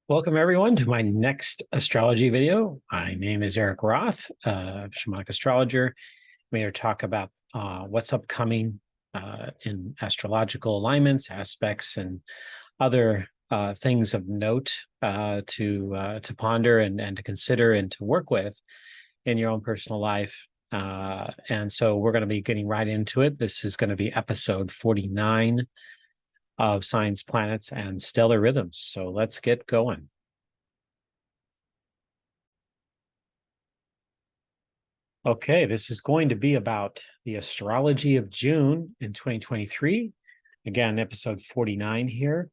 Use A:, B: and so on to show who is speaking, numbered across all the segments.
A: Welcome everyone to my next astrology video. My name is Erik Roth. My name is Shamanic astrologer. I'm here to talk about what's upcoming in astrological alignments, aspects, and other things of note to ponder and to consider and to work with in your own personal life. And so we're going to be getting right into it. This is going to be episode 49 of Signs, Planets, and Stellar Rhythms. So let's get going. Okay, this is going to be about the astrology of June in 2023. Again, episode 49 here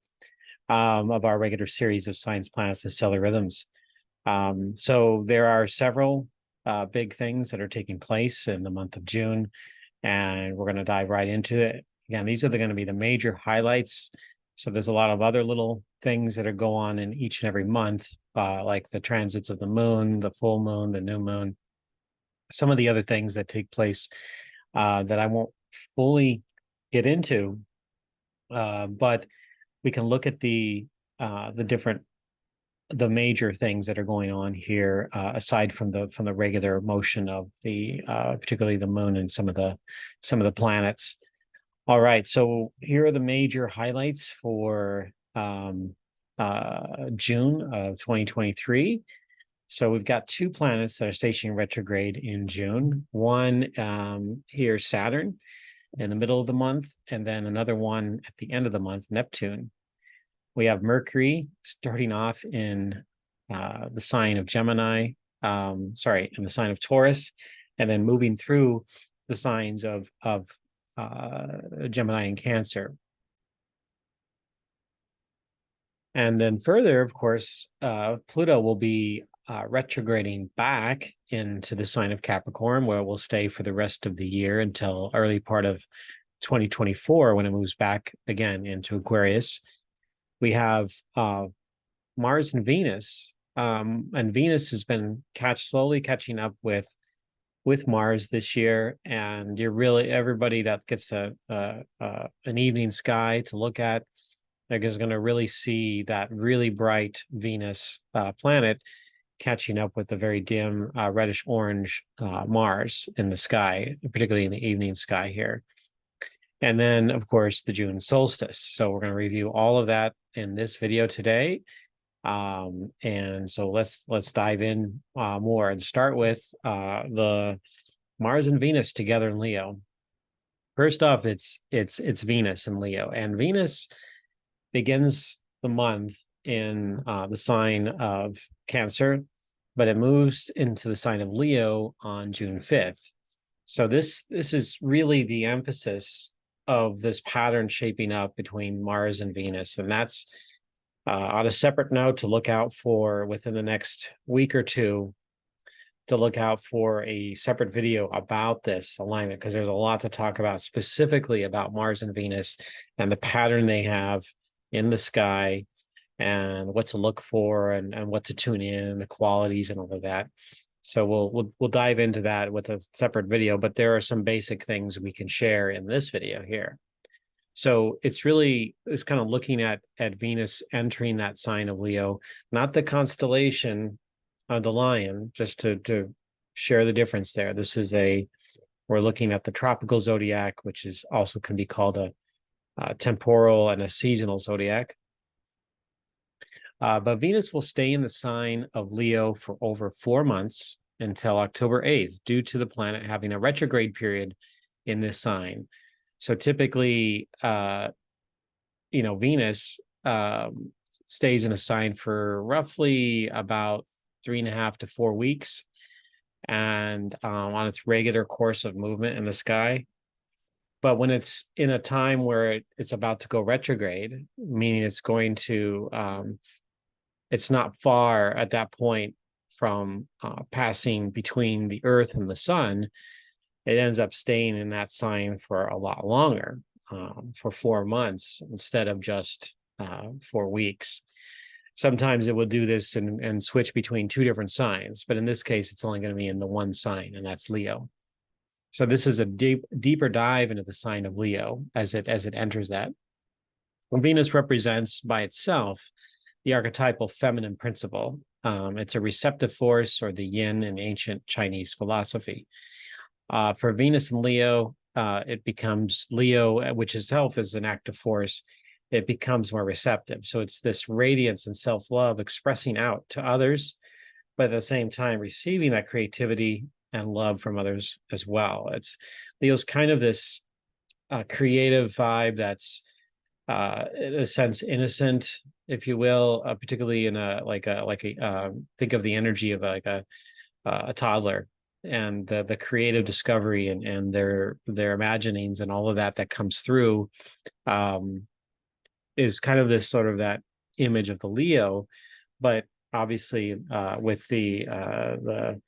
A: of our regular series of Signs, Planets, and Stellar Rhythms. So there are several big things that are taking place in the month of June, and we're going to dive right into it. Again, these are going to be the major highlights. So there's a lot of other little things that are go on in each and every month, like the transits of the moon, the full moon, the new moon, some of the other things that take place that I won't fully get into, but we can look at the major things that are going on here, aside from the regular motion of the particularly the moon and some of the planets. All right, so here are the major highlights for June of 2023. So we've got two planets that are stationing retrograde in June. One here, Saturn, in the middle of the month, and then another one at the end of the month, Neptune. We have Mercury starting off in the sign of Gemini, in the sign of Taurus, and then moving through the signs of Gemini and Cancer. And then further, of course, Pluto will be retrograding back into the sign of Capricorn, where it will stay for the rest of the year until early part of 2024, when it moves back again into Aquarius. We have Mars and Venus, and Venus has been slowly catching up with Mars this year, and you're really, everybody that gets an evening sky to look at, they're just going to really see that really bright Venus planet catching up with the very dim reddish orange Mars in the sky, particularly in the evening sky here. And then, of course, the June solstice. So we're going to review all of that in this video today. And so let's dive in more and start with the Mars and Venus together in Leo. First off, it's Venus in Leo, and Venus begins the month in the sign of Cancer, but it moves into the sign of Leo on June 5th. So this is really the emphasis of this pattern shaping up between Mars and Venus, and that's on a separate note to look out for within the next week or two, to look out for a separate video about this alignment, because there's a lot to talk about specifically about Mars and Venus and the pattern they have in the sky and what to look for and what to tune in, the qualities and all of that. So we'll dive into that with a separate video, but there are some basic things we can share in this video here. So it's kind of looking at Venus entering that sign of Leo, not the constellation of the lion, just to share the difference there. We're looking at the tropical zodiac, which is also can be called a temporal and a seasonal zodiac. But Venus will stay in the sign of Leo for over 4 months until October 8th, due to the planet having a retrograde period in this sign. So typically, Venus stays in a sign for roughly about 3.5 to 4 weeks, and on its regular course of movement in the sky. But when it's in a time where it's about to go retrograde, meaning it's going to, it's not far at that point from passing between the Earth and the Sun, it ends up staying in that sign for a lot longer, for 4 months instead of just 4 weeks. Sometimes it will do this and switch between 2 different signs, but in this case, it's only going to be in the one sign, and that's Leo. So this is a deeper dive into the sign of Leo as it enters that. Venus represents by itself the archetypal feminine principle. It's a receptive force, or the yin in ancient Chinese philosophy. For Venus and Leo, it becomes Leo, which itself is an active force. It becomes more receptive. So it's this radiance and self-love expressing out to others, but at the same time receiving that creativity and love from others as well. It's Leo's kind of this creative vibe that's in a sense innocent, if you will, particularly in think of the energy of like a toddler, and the creative discovery and their imaginings and all of that comes through, is kind of this sort of that image of the Leo, but obviously with the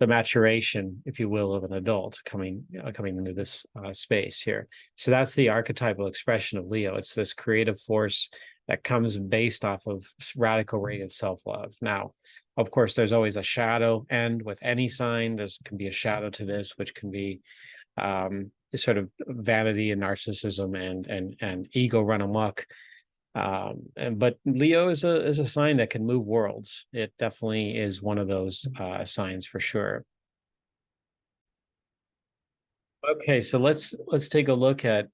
A: maturation, if you will, of an adult coming into this space here. So that's the archetypal expression of Leo. It's this creative force that comes based off of radical radiant self-love. Now, of course, there's always a shadow end with any sign. There can be a shadow to this, which can be sort of vanity and narcissism and ego run amok. But Leo is a sign that can move worlds. It definitely is one of those signs for sure. Okay, so let's take a look at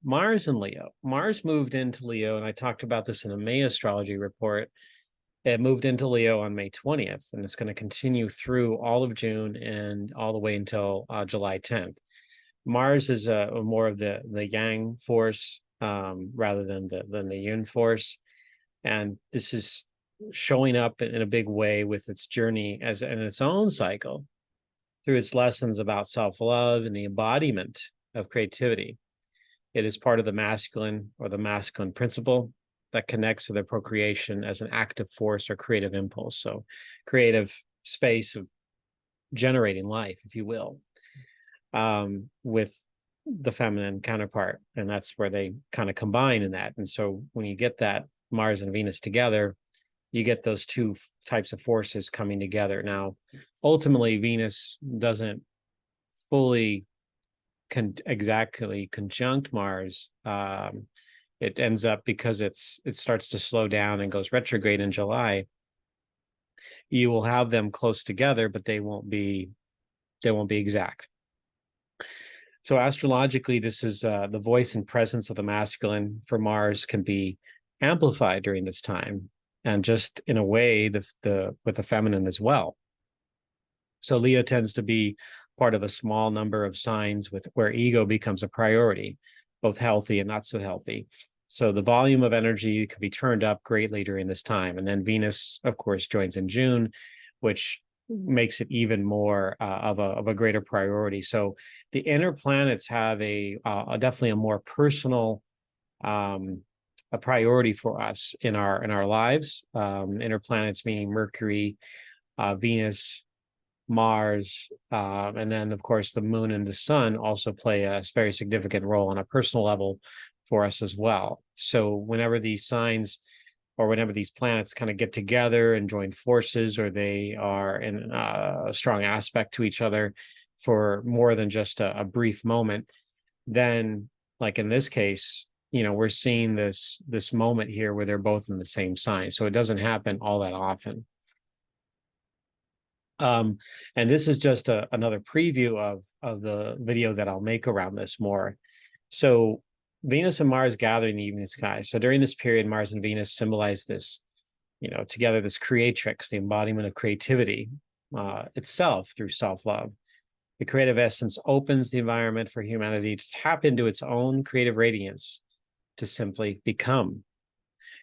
A: Mars and Leo. Mars moved into Leo, and I talked about this in a May astrology report. It moved into Leo on May 20th, and it's going to continue through all of June and all the way until July 10th. Mars is more of the yang force, rather than the yin force, and this is showing up in a big way with its journey as in its own cycle, through its lessons about self-love and the embodiment of creativity. It is part of the masculine, or the masculine principle, that connects to the procreation as an active force or creative impulse. So creative space of generating life, if you will, with the feminine counterpart, and that's where they kind of combine in that. And so when you get that Mars and Venus together, you get those two types of forces coming together. Now, ultimately, Venus doesn't fully exactly conjunct Mars. It ends up, because it starts to slow down and goes retrograde in July. You will have them close together, but they won't be exact. So astrologically, this is the voice and presence of the masculine for Mars can be amplified during this time, and just in a way with the feminine as well. So Leo tends to be part of a small number of signs where ego becomes a priority, both healthy and not so healthy. So the volume of energy can be turned up greatly during this time. And then Venus, of course, joins in June, which makes it even more of a greater priority. So the inner planets have definitely a more personal a priority for us in our lives. Inner planets meaning Mercury, Venus, Mars, and then of course the moon and the sun also play a very significant role on a personal level for us as well. So whenever these signs, or whenever these planets kind of get together and join forces, or they are in a strong aspect to each other for more than just a brief moment, then, like in this case, we're seeing this moment here where they're both in the same sign. So it doesn't happen all that often. And this is just another preview of the video that I'll make around this more. So Venus and Mars gather in the evening sky. So during this period, Mars and Venus symbolize this, together, this creatrix, the embodiment of creativity itself through self-love. The creative essence opens the environment for humanity to tap into its own creative radiance, to simply become.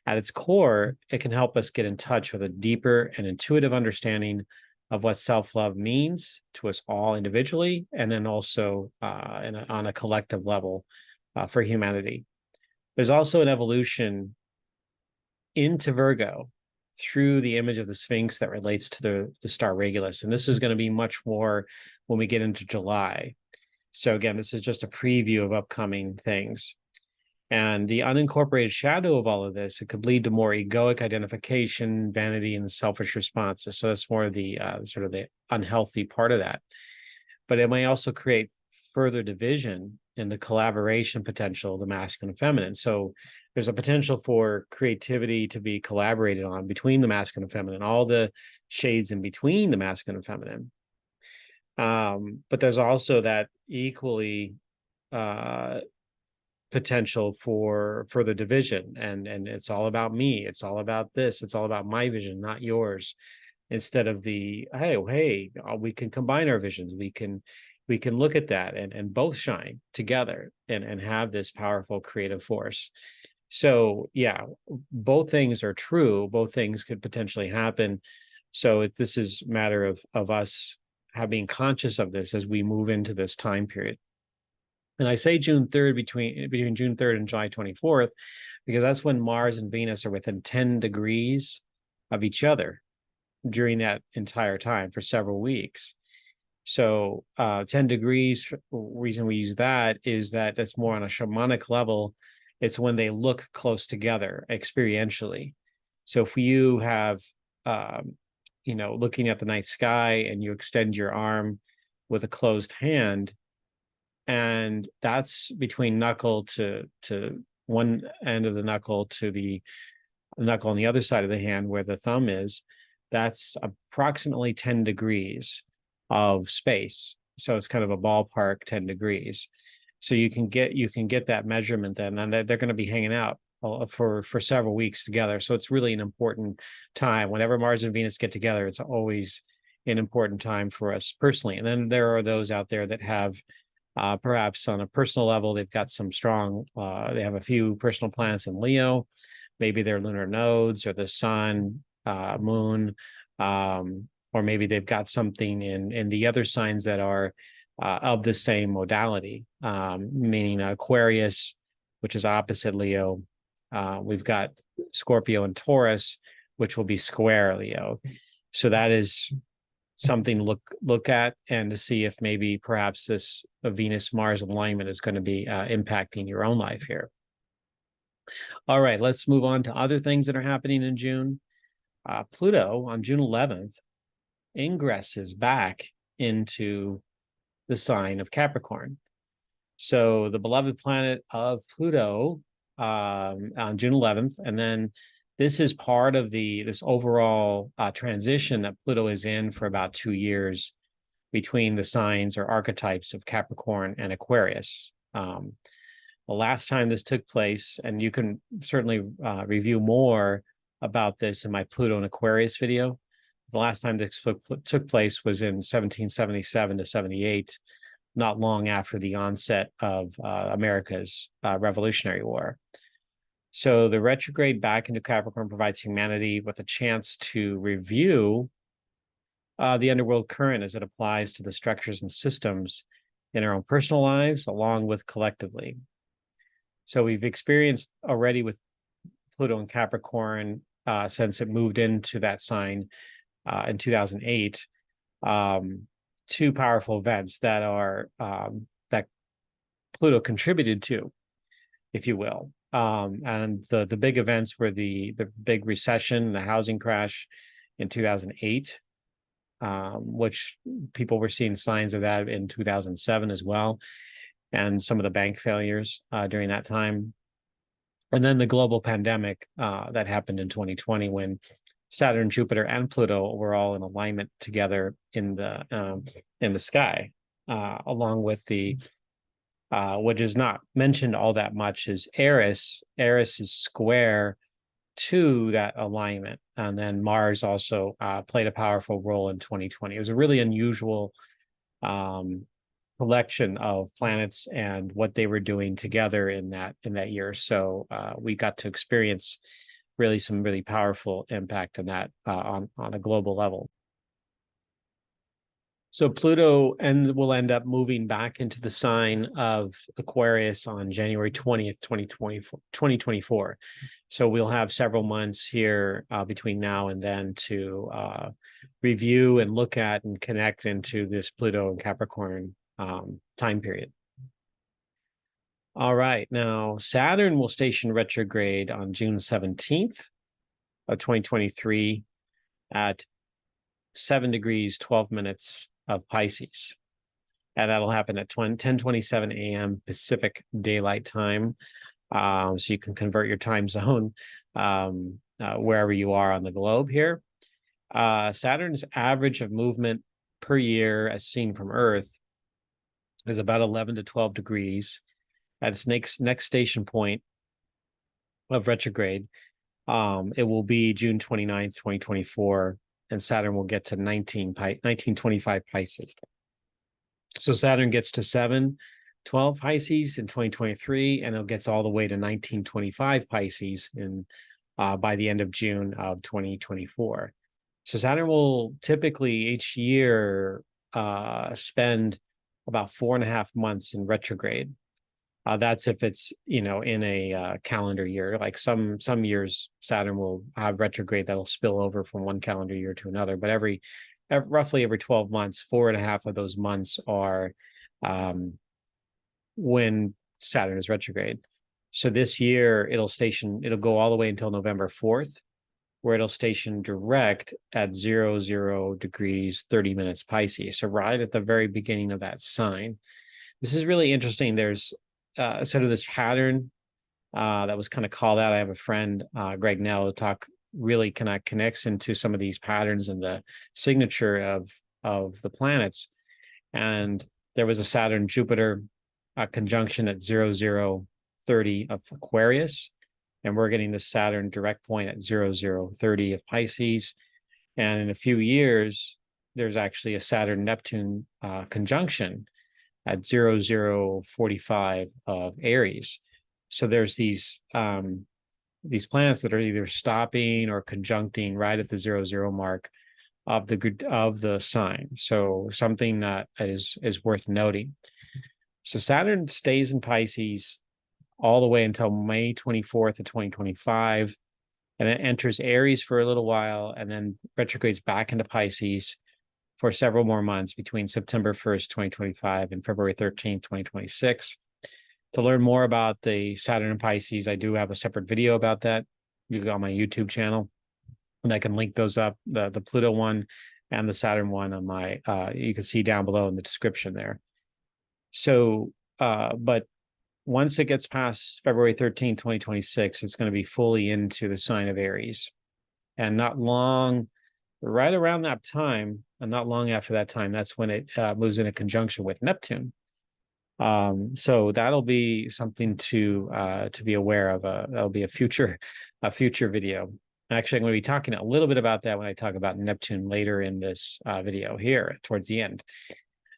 A: At its core, it can help us get in touch with a deeper and intuitive understanding of what self-love means to us all individually, and then also on a collective level for humanity. There's also an evolution into Virgo through the image of the Sphinx that relates to the star Regulus. And this is going to be much more when we get into July. So again, this is just a preview of upcoming things. And the unincorporated shadow of all of this, it could lead to more egoic identification, vanity, and selfish responses. So that's more of the sort of the unhealthy part of that. But it may also create further division in the collaboration potential of the masculine and feminine. So there's a potential for creativity to be collaborated on between the masculine and feminine, all the shades in between the masculine and feminine. But there's also that equally potential for further division, and it's all about me, it's all about this, it's all about my vision, not yours, instead of the hey, we can combine our visions, we can look at that and both shine together and have this powerful creative force. So yeah, both things are true, both things could potentially happen. So this is a matter of us being conscious of this as we move into this time period. And I say June 3rd, between June 3rd and July 24th, because that's when Mars and Venus are within 10 degrees of each other during that entire time for several weeks. So 10 degrees, reason we use that is that that's more on a shamanic level. It's when they look close together experientially. So if you have, looking at the night sky and you extend your arm with a closed hand, and that's between knuckle to one end of the knuckle to the knuckle on the other side of the hand where the thumb is, that's approximately 10 degrees of space. So it's kind of a ballpark 10 degrees. So you can get that measurement then, and they're going to be hanging out for several weeks together. So it's really an important time. Whenever Mars and Venus get together, it's always an important time for us personally. And then there are those out there that have perhaps on a personal level, they've got some strong, they have a few personal planets in Leo, maybe their lunar nodes or the sun, moon, or maybe they've got something in the other signs that are of the same modality, meaning Aquarius, which is opposite Leo. We've got Scorpio and Taurus, which will be square Leo. So that is something to look at and to see if maybe perhaps this Venus-Mars alignment is going to be impacting your own life here. All right, let's move on to other things that are happening in June. Pluto on June 11th ingresses back into the sign of Capricorn. So the beloved planet of Pluto on June 11th, and then this is part of this overall transition that Pluto is in for about 2 years between the signs or archetypes of Capricorn and Aquarius. The last time this took place, and you can certainly review more about this in my Pluto and Aquarius video. The last time this took place was in 1777 to 78, not long after the onset of America's Revolutionary War. So the retrograde back into Capricorn provides humanity with a chance to review the underworld current as it applies to the structures and systems in our own personal lives, along with collectively. So we've experienced already with Pluto and Capricorn since it moved into that sign in 2008, two powerful events that are that Pluto contributed to, if you will. And the big events were the big recession, the housing crash in 2008, which people were seeing signs of that in 2007 as well, and some of the bank failures during that time. And then the global pandemic that happened in 2020 when Saturn, Jupiter, and Pluto were all in alignment together in the sky, along with the which is not mentioned all that much is Eris. Eris is square to that alignment, and then Mars also played a powerful role in 2020. It was a really unusual collection of planets and what they were doing together in that year. So we got to experience really some really powerful impact on that on a global level. So Pluto will end up moving back into the sign of Aquarius on January 20th, 2024. So we'll have several months here between now and then to review and look at and connect into this Pluto and Capricorn time period. All right, now Saturn will station retrograde on June 17th of 2023 at 7 degrees, 12 minutes of Pisces. and that'll happen at 10:27 a.m. Pacific Daylight Time. So you can convert your time zone wherever you are on the globe here. Saturn's average of movement per year, as seen from Earth, is about 11 to 12 degrees. At its next station point of retrograde, it will be June 29th, 2024, and Saturn will get to 1925 Pisces. So Saturn gets to 712 Pisces in 2023, and it gets all the way to 1925 Pisces by the end of June of 2024. So Saturn will typically each year spend about 4.5 months in retrograde. That's if it's, in a calendar year. Like some years, Saturn will have retrograde that'll spill over from one calendar year to another. But roughly every 12 months, 4.5 of those months are when Saturn is retrograde. So this year it'll go all the way until November 4th, where it'll station direct at 00 degrees 30 minutes Pisces. So right at the very beginning of that sign. This is really interesting. There's sort of this pattern that was kind of called out. I have a friend, Greg Nell, who really connects into some of these patterns and the signature of the planets. And there was a Saturn-Jupiter conjunction at 0030 of Aquarius, and we're getting the Saturn direct point at 0030 of Pisces. And in a few years, there's actually a Saturn-Neptune conjunction at 0045 of Aries. So there's these planets that are either stopping or conjuncting right at the 00 mark of the sign. So something that is worth noting. So Saturn stays in Pisces all the way until May 24th of 2025, and then enters Aries for a little while, and then retrogrades back into Pisces for several more months between September 1st, 2025 and February 13th, 2026. To learn more about the Saturn and Pisces, I do have a separate video about that. You've got my YouTube channel, and I can link those up, the Pluto one and the Saturn one on my, you can see down below in the description there. So, but once it gets past February 13th, 2026, it's going to be fully into the sign of Aries. And not long, right around that time, and not long after that time, that's when it moves in a conjunction with Neptune. So that'll be something to be aware of. That'll be a future video. Actually, I'm going to be talking a little bit about that when I talk about Neptune later in this video here towards the end.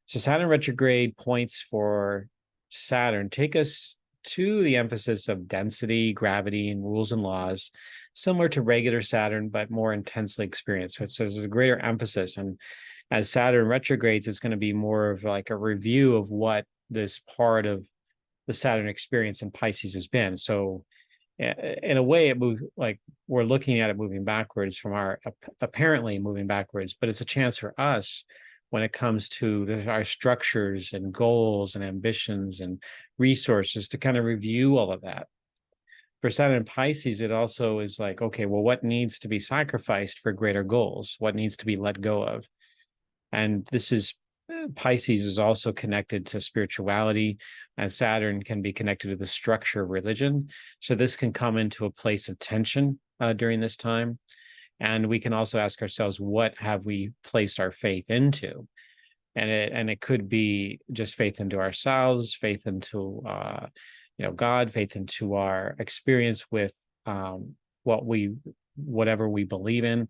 A: So Saturn retrograde points for Saturn take us to the emphasis of density, gravity, and rules and laws, similar to regular Saturn, but more intensely experienced. So there's a greater emphasis. And as Saturn retrogrades, it's going to be more of like a review of what this part of the Saturn experience in Pisces has been. So in a way, it moves like we're looking at it moving backwards from apparently moving backwards, but it's a chance for us when it comes to our structures and goals and ambitions and resources to kind of review all of that. For Saturn and Pisces, it also is like, okay, well, what needs to be sacrificed for greater goals? What needs to be let go of? And Pisces is also connected to spirituality, and Saturn can be connected to the structure of religion. So this can come into a place of tension during this time. And we can also ask ourselves, what have we placed our faith into? And it could be just faith into ourselves, faith into God, faith into our experience with whatever we believe in.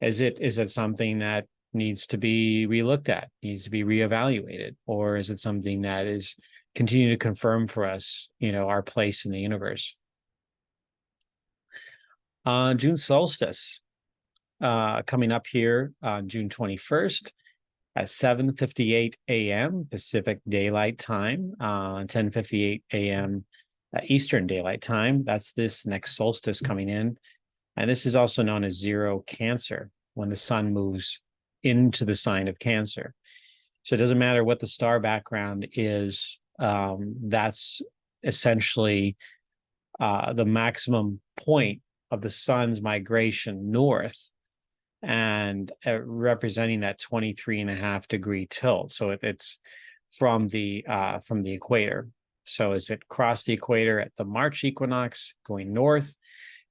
A: Is it something that needs to be relooked at, needs to be reevaluated, or is it something that is continue to confirm for us, our place in the universe? June solstice. Coming up here on June 21st at 7:58 a.m. Pacific Daylight Time, 10:58 a.m. Eastern Daylight Time. That's this next solstice coming in. And this is also known as zero Cancer, when the sun moves into the sign of Cancer. So it doesn't matter what the star background is. That's essentially the maximum point of the sun's migration north, and representing that 23.5 degree tilt. So it's from the equator. So as it crossed the equator at the March equinox going north,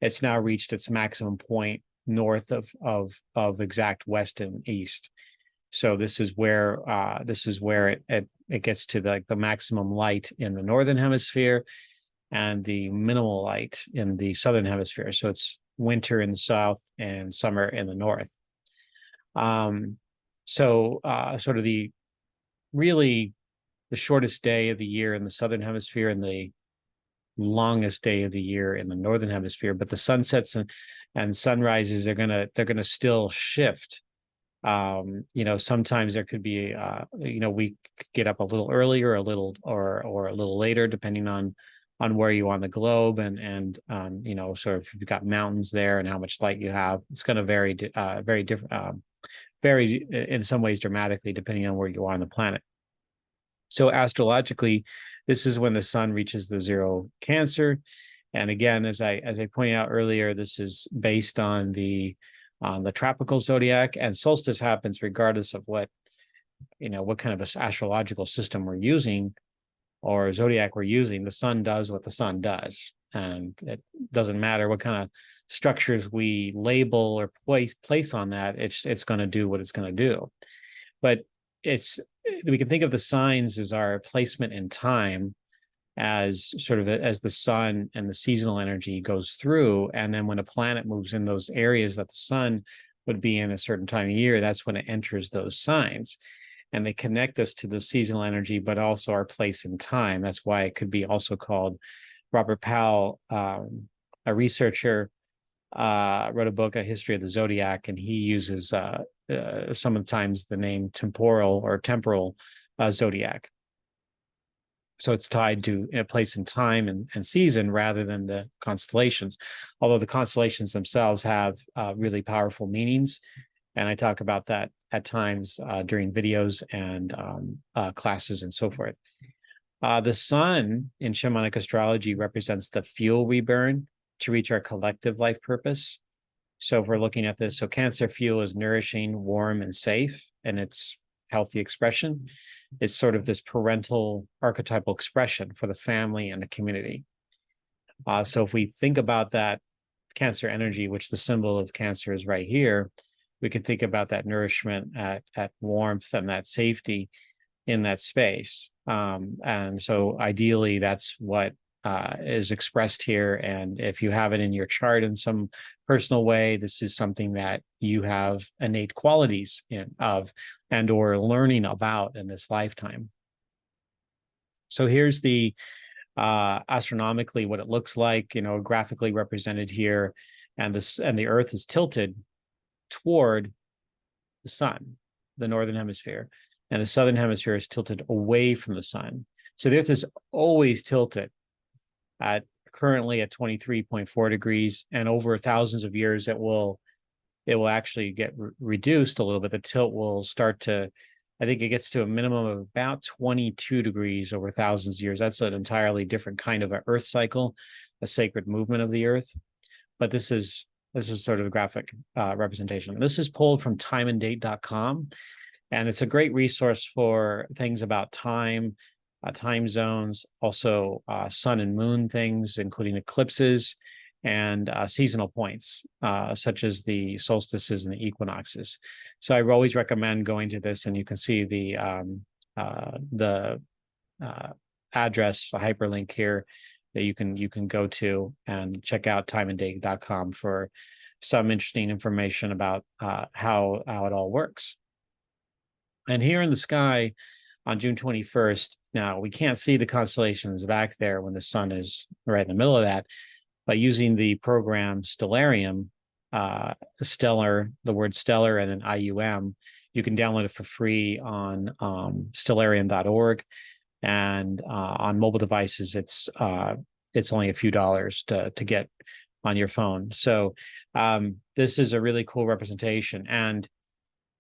A: it's now reached its maximum point north of exact west and east. So this is where it gets to the maximum light in the northern hemisphere and the minimal light in the southern hemisphere. So it's winter in the south and summer in the north. Sort of the really the shortest day of the year in the southern hemisphere and the longest day of the year in the northern hemisphere, but the sunsets and sunrises are gonna still shift. Sometimes there could be we get up a little earlier, a little or a little later, depending on where you are on the globe and sort of if you've got mountains there and how much light you have. It's going to vary very different, vary in some ways dramatically depending on where you are on the planet. So astrologically, this is when the sun reaches the zero Cancer. And again, as I pointed out earlier, this is based on the tropical zodiac, and solstice happens regardless of what kind of a astrological system we're using or zodiac we're using. The sun does what the sun does, and it doesn't matter what kind of structures we label or place on that. It's going to do what it's going to do. But we can think of the signs as our placement in time, as sort of as the sun and the seasonal energy goes through, and then when a planet moves in those areas that the sun would be in a certain time of year, that's when it enters those signs, and they connect us to the seasonal energy, but also our place in time. That's why it could be also called. Robert Powell, a researcher, wrote a book, A History of the Zodiac, and he uses sometimes the name temporal zodiac. So it's tied to a place in time and season rather than the constellations, although the constellations themselves have really powerful meanings. And I talk about that at times during videos and classes and so forth. The sun in shamanic astrology represents the fuel we burn to reach our collective life purpose. So if we're looking at this, so Cancer fuel is nourishing, warm, and safe, and it's healthy expression. It's sort of this parental archetypal expression for the family and the community. So if we think about that Cancer energy, which the symbol of Cancer is right here, we can think about that nourishment at warmth and that safety in that space. And so ideally, that's what is expressed here. And if you have it in your chart in some personal way, this is something that you have innate qualities of and or learning about in this lifetime. So here's the astronomically what it looks like, graphically represented here, and the Earth is tilted toward the sun, the northern hemisphere, and the southern hemisphere is tilted away from the sun. So the Earth is always tilted currently at 23.4 degrees, and over thousands of years it will actually get reduced a little bit. The tilt will start to, I think it gets to a minimum of about 22 degrees over thousands of years. That's an entirely different kind of an Earth cycle, a sacred movement of the Earth. But this is sort of a graphic representation. This is pulled from timeanddate.com, and it's a great resource for things about time zones, also sun and moon things, including eclipses and seasonal points, such as the solstices and the equinoxes. So I always recommend going to this, and you can see the address, the hyperlink here that you can go to and check out timeanddate.com for some interesting information about how it all works. And here in the sky on June 21st, now we can't see the constellations back there when the sun is right in the middle of that, but using the program Stellarium, stellar, the word stellar and then IUM, you can download it for free on stellarium.org. And on mobile devices, it's only a few dollars to get on your phone. So this is a really cool representation, and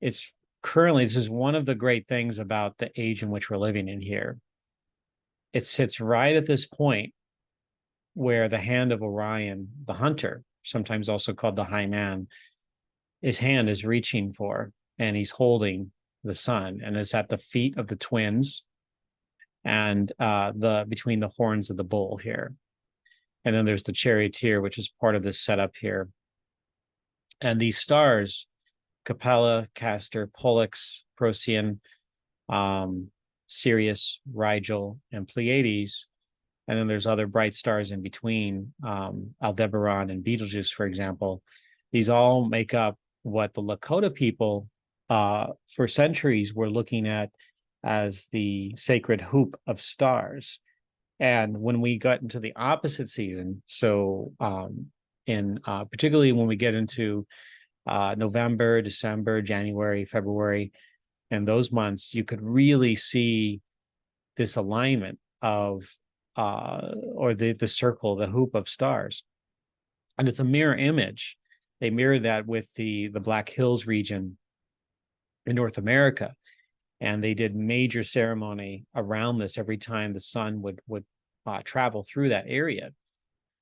A: this is one of the great things about the age in which we're living in here. It sits right at this point where the hand of Orion, the hunter, sometimes also called the high man, his hand is reaching for, and he's holding the sun, and it's at the feet of the twins, and between the horns of the bull here. And then there's the charioteer, which is part of this setup here. And these stars, Capella, Castor, Pollux, Procyon, Sirius, Rigel, and Pleiades. And then there's other bright stars in between, Aldebaran and Betelgeuse, for example. These all make up what the Lakota people for centuries were looking at as the sacred hoop of stars. And when we got into the opposite season, so particularly when we get into November, December, January, February, and those months, you could really see this alignment of or the circle, the hoop of stars. And it's a mirror image. They mirror that with the Black Hills region in North America. And they did major ceremony around this every time the sun would travel through that area.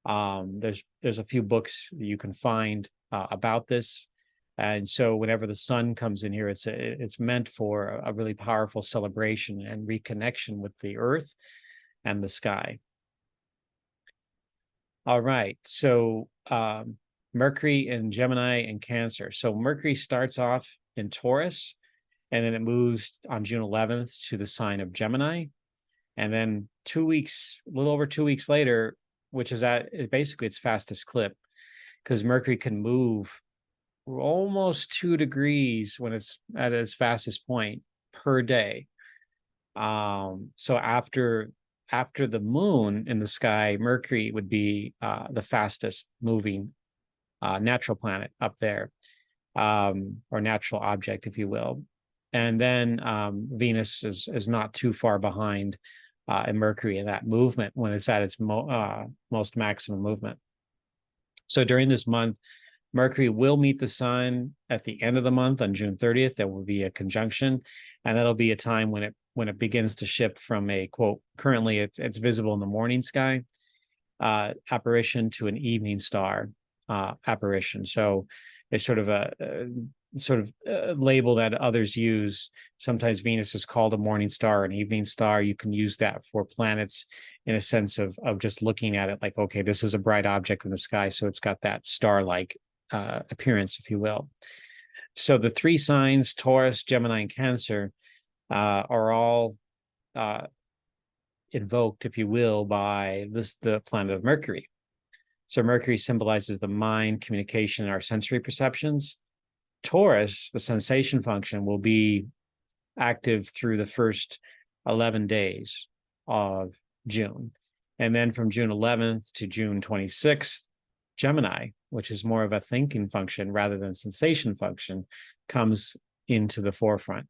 A: There's a few books that you can find about this. And so whenever the sun comes in here, it's meant for a really powerful celebration and reconnection with the earth and the sky. All right, so Mercury in Gemini and Cancer. So Mercury starts off in Taurus, and then it moves on June 11th to the sign of Gemini. And then a little over 2 weeks later, which is basically its fastest clip, because Mercury can move almost 2 degrees when it's at its fastest point per day. So after the moon in the sky, Mercury would be the fastest moving natural planet up there, or natural object, if you will. And then Venus is not too far behind in Mercury in that movement when it's at its most maximum movement. So during this month, Mercury will meet the sun at the end of the month on June 30th. There will be a conjunction, and that'll be a time when it begins to shift from a, quote, currently it's visible in the morning sky apparition to an evening star apparition. So it's sort of a label that others use. Sometimes Venus is called a morning star, an evening star. You can use that for planets in a sense of just looking at it like, okay, this is a bright object in the sky, so it's got that star-like appearance, if you will. So the 3 signs, Taurus, Gemini, and Cancer, are all invoked, if you will, by the planet of Mercury. So Mercury symbolizes the mind, communication, and our sensory perceptions. Taurus, the sensation function, will be active through the first 11 days of June. And then from June 11th to June 26th, Gemini, which is more of a thinking function rather than sensation function, comes into the forefront.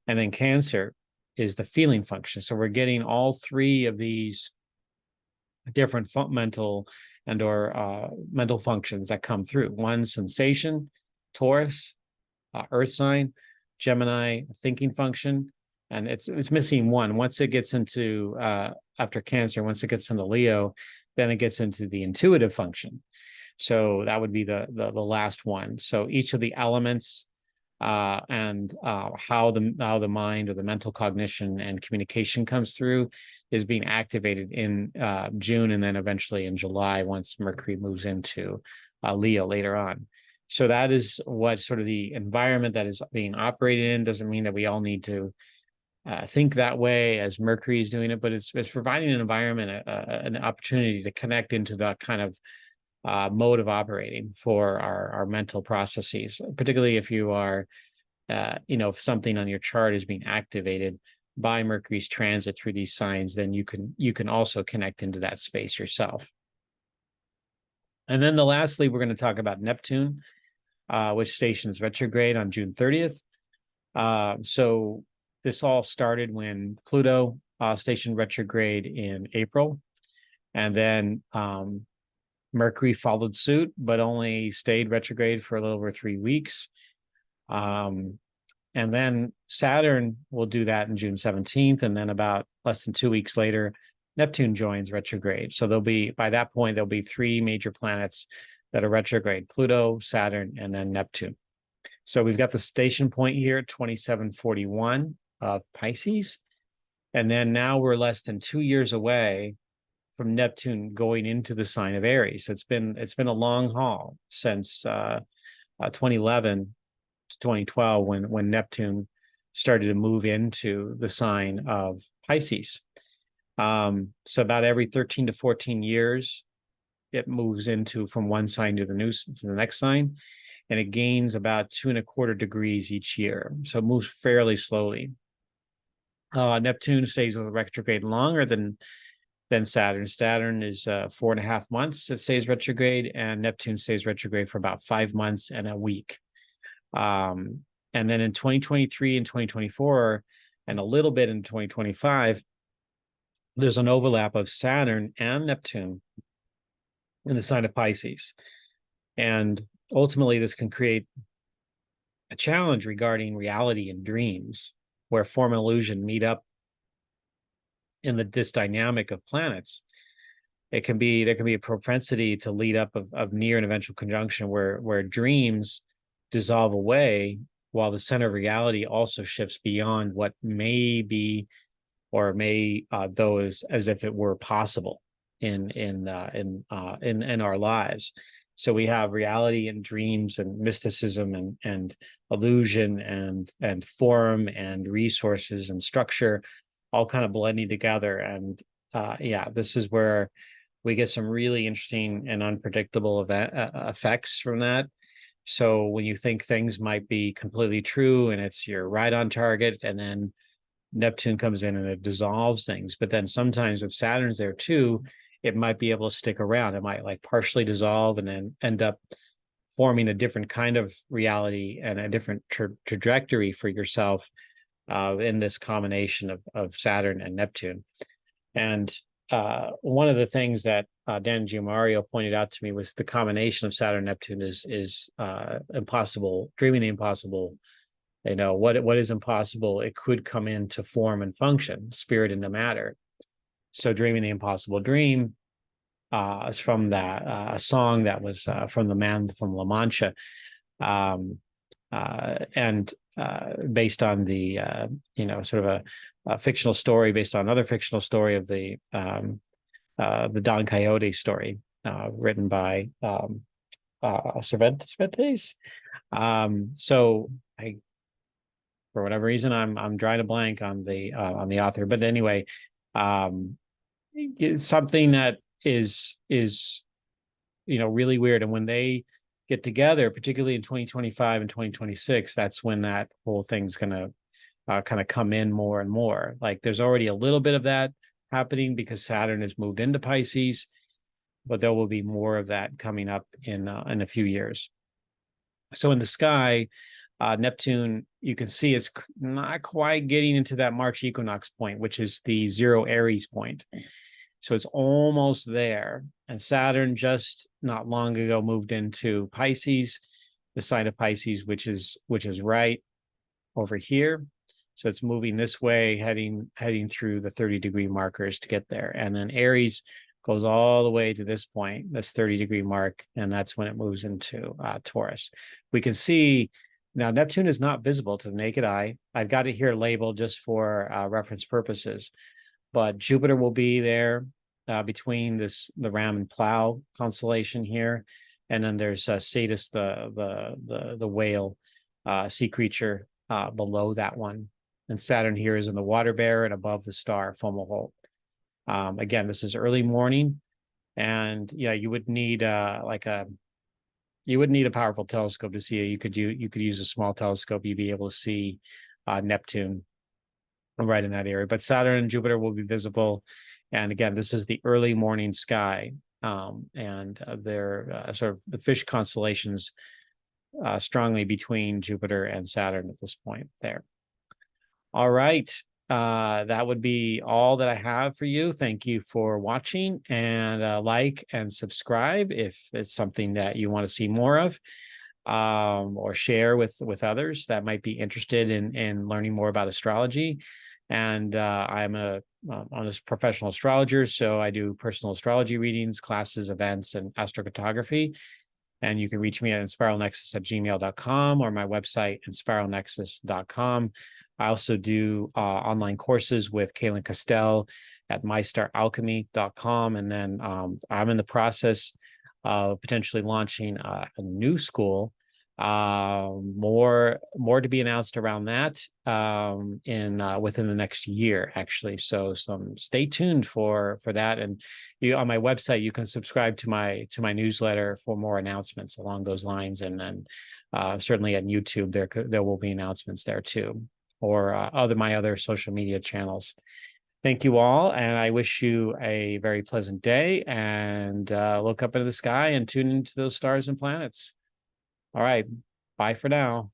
A: And then Cancer is the feeling function. So we're getting all 3 of these different mental functions that come through. One, sensation, Taurus, earth sign, Gemini, thinking function, and it's missing one. Once it gets into after Cancer, once it gets into Leo, then it gets into the intuitive function. So that would be the last one. So each of the elements and how the mind or the mental cognition and communication comes through is being activated in June, and then eventually in July once Mercury moves into Leo later on. So that is what sort of the environment that is being operated in. Doesn't mean that we all need to think that way as Mercury is doing it, but it's providing an environment, an opportunity to connect into that kind of mode of operating for our mental processes, particularly if you are, if something on your chart is being activated by Mercury's transit through these signs, then you can also connect into that space yourself. And then lastly, we're going to talk about Neptune, which stations retrograde on June 30th. So this all started when Pluto stationed retrograde in April, and then Mercury followed suit, but only stayed retrograde for a little over 3 weeks. And then Saturn will do that in June 17th. And then about less than 2 weeks later, Neptune joins retrograde. So by that point, there'll be 3 major planets that are retrograde: Pluto, Saturn, and then Neptune. So we've got the station point here at 2741 of Pisces. And then now we're less than 2 years away from Neptune going into the sign of Aries. So it's been a long haul since 2011 to 2012 when Neptune started to move into the sign of Pisces. So about every 13 to 14 years, it moves into from one sign to the next sign, and it gains about 2.25 degrees each year. So it moves fairly slowly. Neptune stays with retrograde longer than Saturn. Saturn is 4.5 months it stays retrograde, and Neptune stays retrograde for about 5 months and a week. And then in 2023 and 2024, and a little bit in 2025, there's an overlap of Saturn and Neptune in the sign of Pisces. And ultimately, this can create a challenge regarding reality and dreams, where form and illusion meet up in this dynamic of planets. There can be a propensity to lead up of near and eventual conjunction where dreams dissolve away while the center of reality also shifts beyond what may be or may though as if it were possible in our lives. So we have reality and dreams and mysticism and illusion and form and resources and structure all kind of blending together. And this is where we get some really interesting and unpredictable effects from that. So when you think things might be completely true and you're right on target, and then Neptune comes in and it dissolves things. But then sometimes if Saturn's there too, it might be able to stick around. It might like partially dissolve and then end up forming a different kind of reality and a different trajectory for yourself in this combination of Saturn and Neptune. And one of the things that Dan Giamario pointed out to me was the combination of Saturn and Neptune is impossible, dreaming the impossible. You know, what is impossible, it could come into form and function, spirit into matter. So dreaming the impossible dream is from that a song that was from the man from La Mancha, and based on the sort of a fictional story based on another fictional story of the Don Quixote story written by Cervantes. So I, for whatever reason, I'm drawing a blank on the author, but anyway, it's something that is really weird. And when they get together, particularly in 2025 and 2026, that's when that whole thing's going to kind of come in more and more. Like there's already a little bit of that happening because Saturn has moved into Pisces, but there will be more of that coming up in a few years. So in the sky, Neptune, you can see it's not quite getting into that March equinox point, which is the 0 Aries point. So it's almost there. And Saturn just not long ago moved into Pisces, the sign of Pisces, which is right over here. So it's moving this way, heading through the 30-degree markers to get there. And then Aries goes all the way to this point, this 30-degree mark, and that's when it moves into Taurus. We can see now Neptune is not visible to the naked eye. I've got it here labeled just for reference purposes, but Jupiter will be there between the Ram and Plow constellation here, and then there's Cetus, the whale sea creature below that one, and Saturn here is in the Water Bear and above the star Fomalhaut. Again, this is early morning, and you would need a powerful telescope to see it. You could use a small telescope. You'd be able to see Neptune right in that area. But Saturn and Jupiter will be visible. And again, this is the early morning sky, and they're sort of the fish constellations strongly between Jupiter and Saturn at this point there. All right. That would be all that I have for you. Thank you for watching, and like and subscribe if it's something that you want to see more of, or share with others that might be interested in learning more about astrology. And I'm I'm a professional astrologer, so I do personal astrology readings, classes, events, and astrocartography. And you can reach me at inspiralnexus@gmail.com or my website, inspiralnexus.com. I also do online courses with Kaylin Castell at mystaralchemy.com. And then I'm in the process of potentially launching a new school. More to be announced around that in within the next year, actually. So stay tuned for that. And you on my website, you can subscribe to my newsletter for more announcements along those lines. And then certainly at YouTube, there will be announcements there too, or my other social media channels. Thank you all, and I wish you a very pleasant day, and look up into the sky and tune into those stars and planets. All right, bye for now.